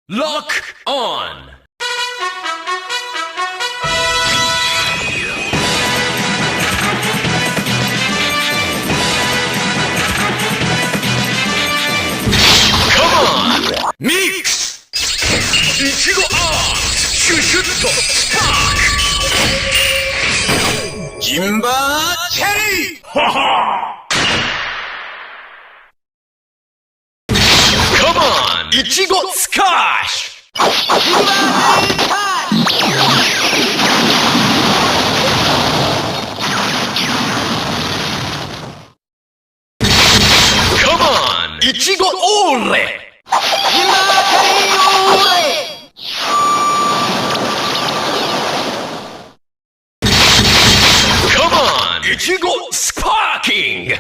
Lock on! Come on! Mix! Ichigo Art! Shoo shoot to spark! Jinba Cherry! Ha ha! Come on! Ichigo Squash! Come on! Ichigo Ore! Come on! Ichigo Sparking!